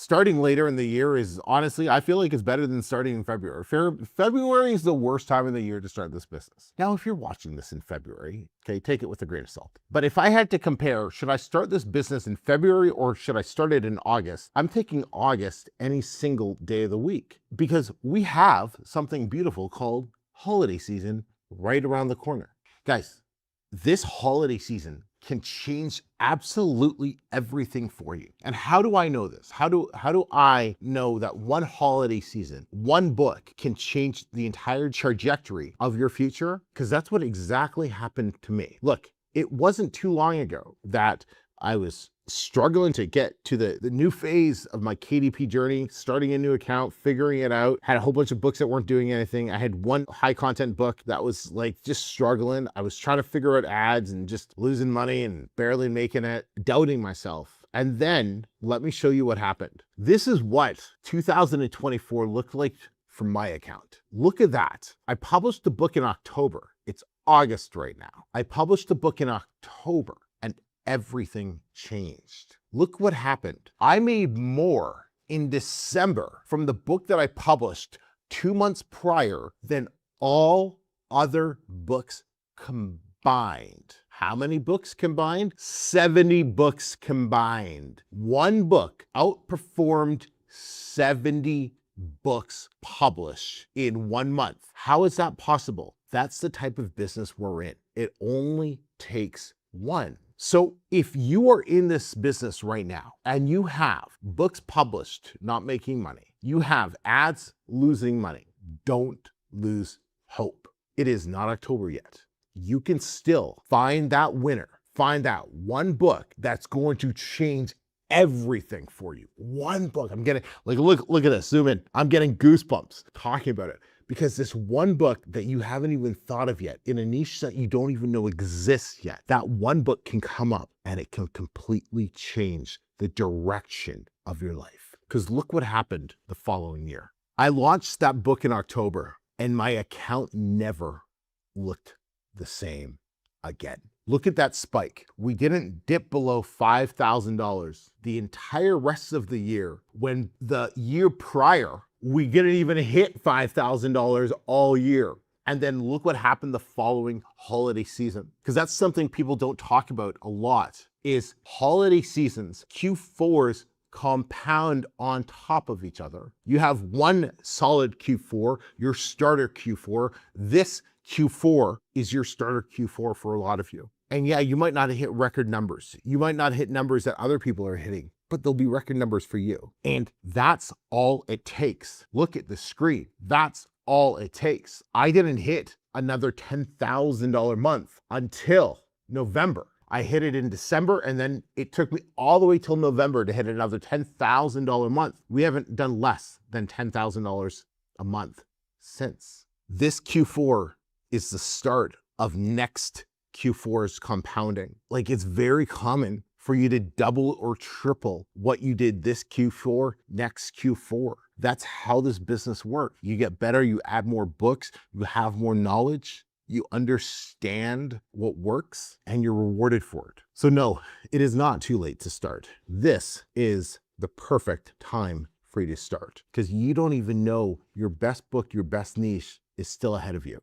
starting later in the year is honestly, I feel like it's better than starting in February. February is the worst time of the year to start this business. Now, if you're watching this in February, okay, take it with a grain of salt. But if I had to compare, should I start this business in February or should I start it in August? I'm taking August any single day of the week because we have something beautiful called holiday season right around the corner. Guys, this holiday season can change absolutely everything for you. And how do I know this? How do I know that one holiday season, one book can change the entire trajectory of your future? Because that's what exactly happened to me. Look, it wasn't too long ago that I was struggling to get to the new phase of my KDP journey, starting a new account, figuring it out. Had a whole bunch of books that weren't doing anything. I had one high content book that was like just struggling. I was trying to figure out ads and just losing money and barely making it, doubting myself. And then let me show you what happened. This is what 2024 looked like from my account. Look at that. I published the book in October. It's August right now. I published the book in October and everything changed. Look what happened. I made more in December from the book that I published 2 months prior than all other books combined. How many books combined? 70 books combined. One book outperformed 70 books published in 1 month. How is that possible? That's the type of business we're in. It only takes one. So if you are in this business right now and you have books published not making money, you have ads losing money, don't lose hope. It is not October yet. You can still find that winner, find that one book that's going to change everything for you. One book. I'm getting, like, look at this, zoom in. I'm getting goosebumps talking about it. Because this one book that you haven't even thought of yet, in a niche that you don't even know exists yet, that one book can come up and it can completely change the direction of your life. Because look what happened the following year. I launched that book in October and my account never looked the same again. Look at that spike. We didn't dip below $5,000 the entire rest of the year when the year prior, we didn't even hit $5,000 all year. And then look what happened the following holiday season. Because that's something people don't talk about a lot, is holiday seasons, Q4s compound on top of each other. You have one solid Q4, your starter Q4. This Q4 is your starter Q4 for a lot of you. And yeah, you might not hit record numbers. You might not hit numbers that other people are hitting, but there'll be record numbers for you. And that's all it takes. Look at the screen. That's all it takes. I didn't hit another $10,000 month until November. I hit it in December, and then it took me all the way till November to hit another $10,000 month. We haven't done less than $10,000 a month since. This Q4 is the start of next Q4's compounding. Like, it's very common for you to double or triple what you did this Q4, next Q4. That's how this business works. You get better, you add more books, you have more knowledge, you understand what works, and you're rewarded for it. So no, it is not too late to start. This is the perfect time for you to start because you don't even know your best book, your best niche is still ahead of you.